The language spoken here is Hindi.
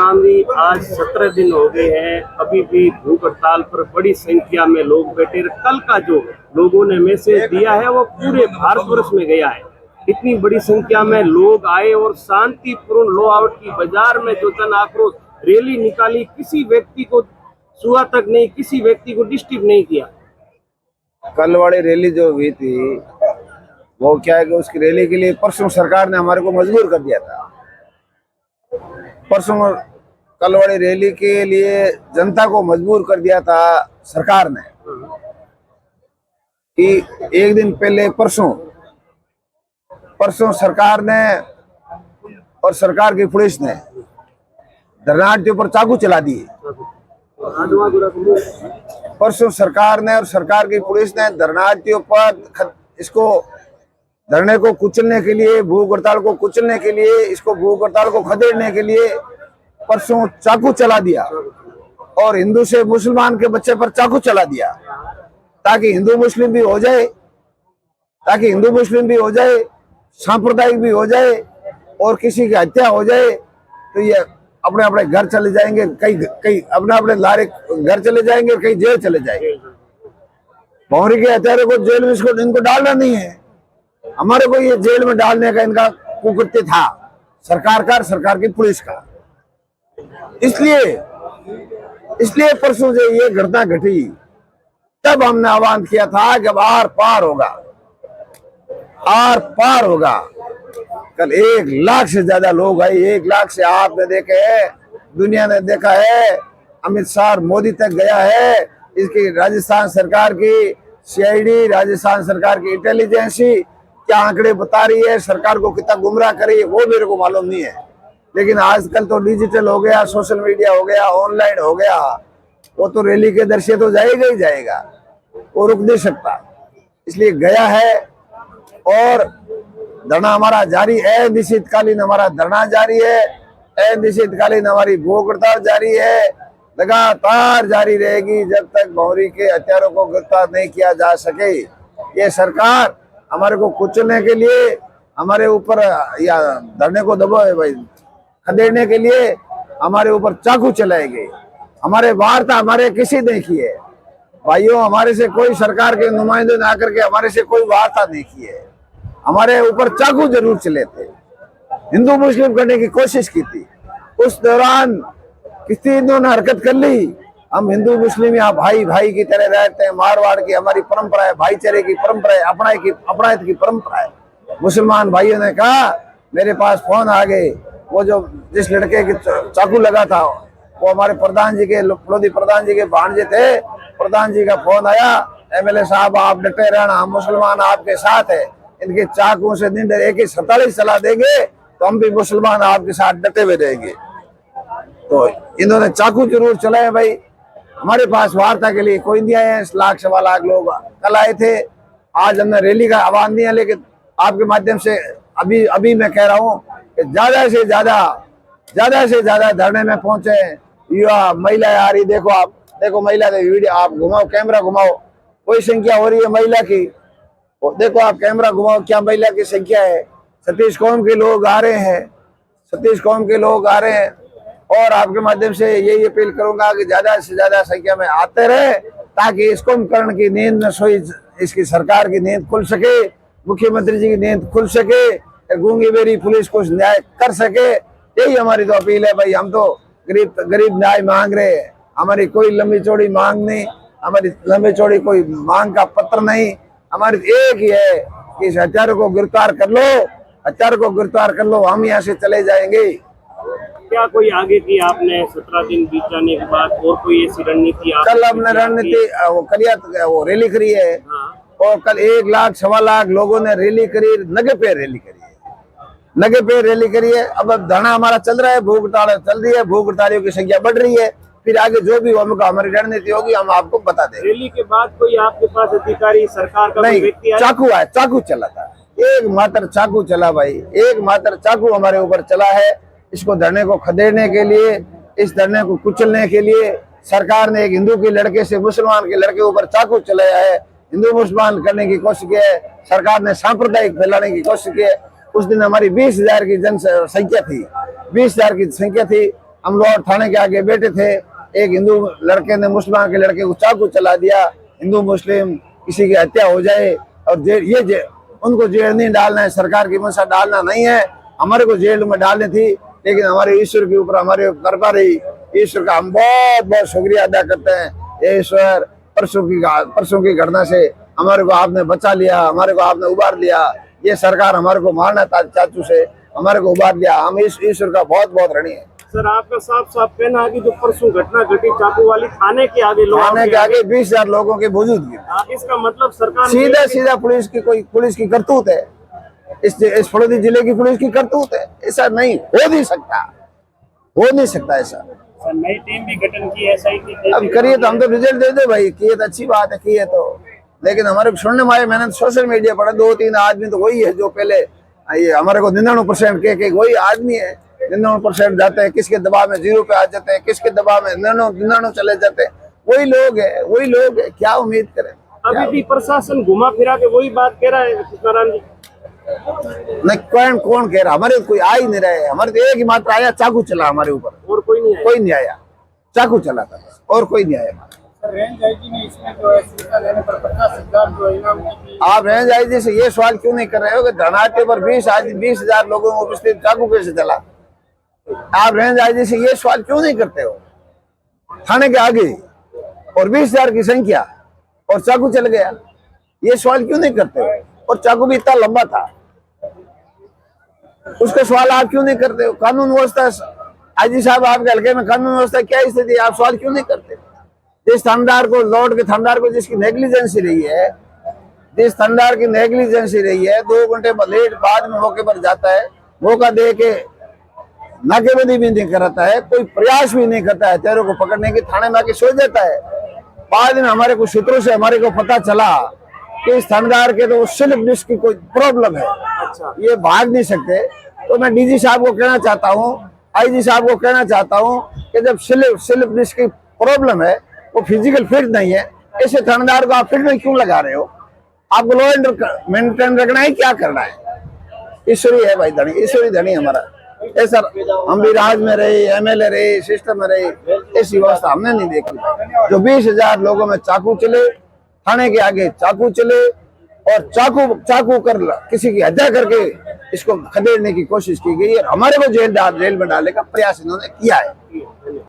प्रणाली। आज 17 दिन हो गए हैं, अभी भी भूख हड़ताल पर बड़ी संख्या में लोग बैठे। कल का जो लोगों ने मैसेज दिया है वो पूरे भारतवर्ष में गया है। इतनी बड़ी संख्या में लोग आए और शांतिपूर्ण लो आउट की बाजार में जो जन आक्रोश रैली निकाली, किसी व्यक्ति को छुआ तक नहीं, किसी व्यक्ति को डिस्टर्ब नहीं किया। कल वाली रैली जो हुई थी वो क्या है कि उसकी रैली के लिए परसों सरकार ने हमारे को मजबूर कर दिया था। परसों कल वाली रैली के लिए जनता को मजबूर कर दिया था सरकार ने कि एक दिन पहले परसों सरकार ने और सरकार की पुलिस ने धरनार्थियों पर चाकू चला दिए। परसों सरकार ने और सरकार की पुलिस ने धरनार्थियों पर इसको धरने को कुचलने के लिए, भूख हड़ताल को कुचलने के लिए, इसको भूख हड़ताल को खदेड़ने के लिए परसों चाकू चला दिया और हिंदू से मुसलमान के बच्चे पर चाकू चला दिया ताकि हिंदू मुस्लिम भी हो जाए, सांप्रदायिक भी हो जाए और किसी की हत्या हो जाए तो ये अपने अपने घर चले जाएंगे, कई अपने लारे घर चले जाएंगे, कहीं जेल चले जाएंगे। भौरी के हत्यारों को जेल में इनको डालना नहीं है। हमारे को ये जेल में डालने का इनका कुकृत्य था सरकार की पुलिस का। इसलिए परसों जो ये घटना घटी तब हमने आह्वान किया था कि अब आर पार होगा। कल 1 लाख से ज्यादा लोग आए। 1 लाख से आपने देखे है, दुनिया ने देखा है, अमित शाह मोदी तक गया है। इसकी राजस्थान सरकार की सीआईडी, राजस्थान सरकार की इंटेलिजेंसी क्या आंकड़े बता रही है, सरकार को कितना गुमराह कर रही है, वो मेरे को मालूम नहीं है। लेकिन आजकल तो डिजिटल हो गया, सोशल मीडिया हो गया, ऑनलाइन हो गया, वो तो रैली के दृश्य तो जाएगा ही जाएगा, वो रुक नहीं सकता। इसलिए गया है और धरना हमारा जारी है। निश्चितकालीन हमारा धरना जारी है, अनिश्चितकालीन हमारी भूख हड़ताल जारी है, लगातार जारी रहेगी जब तक भौरी के हत्यारों को गिरफ्तार नहीं किया जा सके। ये सरकार हमारे को कुचलने के लिए, हमारे ऊपर या धरने को दबाए भाई खदेड़ने के लिए हमारे ऊपर चाकू चलाएंगे। हमारे वार्ता हमारे किसी ने की है भाइयों, हमारे से कोई सरकार के नुमाइंदे ने आकर के हमारे से कोई वार्ता नहीं की है। हमारे ऊपर चाकू जरूर चले थे, हिंदू मुस्लिम करने की कोशिश की थी। उस दौरान किसी इन्होंने हरकत कर ली। हम हिंदू मुस्लिम यहाँ भाई भाई की तरह रहते हैं। मारवाड़ की हमारी परंपरा है, भाईचारे की परंपरा है, अपनायत की परंपरा है। मुसलमान भाइयों ने कहा, मेरे पास फोन आ गए, वो जो जिस लड़के के चाकू लगा था वो हमारे प्रधान जी के, लोधी प्रधान जी के भांजे थे। प्रधान जी का फोन आया, एमएलए साहब आप डटे रहना, हम मुसलमान आपके साथ है, इनके चाकू से दिन AK-47 चला देंगे तो हम भी मुसलमान आपके साथ डटे हुए रहेंगे। तो इन्होंने चाकू जरूर चलाए भाई। हमारे पास वार्ता के लिए कोई नहीं आया। 1 लाख 1.25 लाख लोग कल आए थे। आज हमने रैली का आह्वान दिया, लेकिन आपके माध्यम से अभी मैं कह रहा हूँ कि ज्यादा से ज्यादा धरने में पहुंचे युवा, महिला आ रही। देखो महिला का वीडियो आप घुमाओ, कैमरा घुमाओ, कोई संख्या हो रही है महिला की। देखो आप कैमरा घुमाओ, क्या महिला की संख्या है। सतीश कौम के लोग आ रहे हैं और आपके माध्यम से यही अपील करूंगा कि ज्यादा से ज्यादा संख्या में आते रहे ताकि इस कुंभकर्ण की नींद में सोई इसकी सरकार की नींद खुल सके, मुख्यमंत्री जी की नींद खुल सके, गूंगी बेरी पुलिस कुछ न्याय कर सके। यही हमारी तो अपील है भाई। हम तो गरीब न्याय मांग रहे हैं। हमारी कोई लंबी चौड़ी मांग नहीं, हमारी लंबी चौड़ी कोई मांग का पत्र नहीं। हमारी एक ही है कि इस हत्यारों को गिरफ्तार कर लो, हम यहाँ से चले जाएंगे। क्या कोई आगे की आपने 17 दिन बीत जाने के बाद और कोई ऐसी रणनीति? कल हमने रणनीति वो रैली करी है। हाँ। और कल 1 लाख 1.25 लाख लोगों ने रैली करी, नगे पे रैली करी है। अब धरना हमारा चल रहा है, भूख हड़ताल चल रही है, भूख हड़तालियों की संख्या बढ़ रही है। फिर आगे जो भी हमारी रणनीति होगी हम आपको बता देंगे। रैली के बाद कोई आपके पास अधिकारी, सरकार का नहीं, व्यक्ति चाकू चला था, एक मात्र चाकू चला भाई, एक मात्र चाकू हमारे ऊपर चला है। इसको धरने को खदेड़ने के लिए, इस धरने को कुचलने के लिए सरकार ने एक हिंदू के लड़के से मुसलमान के लड़के ऊपर चाकू चलाया है। हिंदू मुसलमान करने की कोशिश की है सरकार ने, सांप्रदायिक फैलाने की कोशिश की है। उस दिन हमारी 20,000 की जनसंख्या थी, 20,000 की संख्या थी। हम लोग थाने के आगे बैठे थे, एक हिंदू लड़के ने मुसलमान के लड़के को चाकू चला दिया, हिंदू मुस्लिम किसी की हत्या हो जाए और उनको जेल नहीं डालना है, सरकार की मंशा डालना नहीं है, हमारे को जेल में डालनी थी, लेकिन हमारे ईश्वर के ऊपर हमारे कृपा रही। ईश्वर का हम बहुत बहुत शुक्रिया अदा करते हैं। ये ईश्वर परसों की घटना से हमारे को आपने बचा लिया, हमारे को आपने उबार लिया। ये सरकार हमारे को मारना था, चाचू से हमारे को उबार लिया। हम इस ईश्वर का बहुत बहुत ऋणी है। सर आपका साफ साफ कहना है कि जो परसों घटना घटी चाकू वाली, थाने के आगे लोग, थाने के आगे 20,000 लोगों की मौजूदगी, इसका मतलब सरकार सीधा पुलिस की करतूत है। इस फलोदी जिले की पुलिस की करतूत है। ऐसा नहीं हो नहीं सकता ऐसा। सर नई टीम भी गठन की है, सही थी। अब करिए तो हम तो रिजल्ट दे दे भाई, किए तो अच्छी बात है, किए तो, लेकिन हमारे को सुनने में आए, मैंने सोशल मीडिया पढ़ा, 2-3 आदमी तो वही है जो पहले ये हमारे को 99% के वही आदमी है। 99% जाते हैं, किसके दबाव में 0 पे आ जाते हैं, किसके दबाव में 99 चले जाते हैं। वही लोग है, क्या उम्मीद करें। अभी भी प्रशासन घुमा फिरा के वही बात कह रहा है कृष्णाराम जी। नहीं, कौन कह रहा, हमारे कोई आ ही नहीं रहे। हमारे तो एक ही मात्र आया, चाकू चला हमारे ऊपर, और कोई नहीं आया, चाकू चला था और कोई नहीं आया। रेंज आईजी ने इसमें जो है सूचना देने पर 50,000 जो इनाम की। आप रेंज आईजी से ये सवाल क्यों नहीं कर रहे हो कि धरनाटे पर 20,000 लोगों को पिछले चाकू कैसे चला? आप रेंज आईजी से ये सवाल क्यों नहीं करते हो? थाने के आगे और 20,000 की संख्या और चाकू चल गया, ये सवाल क्यों नहीं करते हो? और चाकू भी इतना लंबा था, उसका सवाल आप क्यों नहीं करते हो? कानून व्यवस्था, आईजी साहब आपके हल्के में कानून व्यवस्था क्या स्थिति, आप सवाल क्यों नहीं करते? जिस थानेदार को लौट के थानेदार को जिसकी नेग्लिजेंसी रही है, जिस थानेदार की नेग्लिजेंसी रही है, 2 घंटे लेट बाद में मौके पर जाता है, मौका दे के नाकेबंदी भी नहीं कराता है, कोई प्रयास भी नहीं करता है तेरे को पकड़ने की, थाने में आके सो जाता है। बाद में हमारे को सूत्रों से हमारे को पता चला कि इस थानेदार के तो स्लिप डिस्क की कोई प्रॉब्लम है। अच्छा, ये भाग नहीं सकते। तो मैं डीजी साहब को कहना चाहता हूँ, आईजी साहब को कहना चाहता हूँ कि जब स्लिप डिस्क की प्रॉब्लम है, वो फिजिकल फिट नहीं है, ऐसे थानेदार को आप फिट में क्यों लगा रहे हो? आपको लॉ एंड मेंटेन रखना है, क्या करना है? ईश्वरी है भाई, धनी ईश्वरी धनी हमारा। ऐसा हम भी राज में रहे, एमएलए रहे, सिस्टम में रहे, ऐसी व्यवस्था हमने नहीं देखी। जो 20,000 लोगों में चाकू चले, थाने के आगे चाकू चले और चाकू कर किसी की हत्या करके इसको खदेड़ने की कोशिश की गई है। हमारे को जेल में डालने का प्रयास इन्होंने किया है।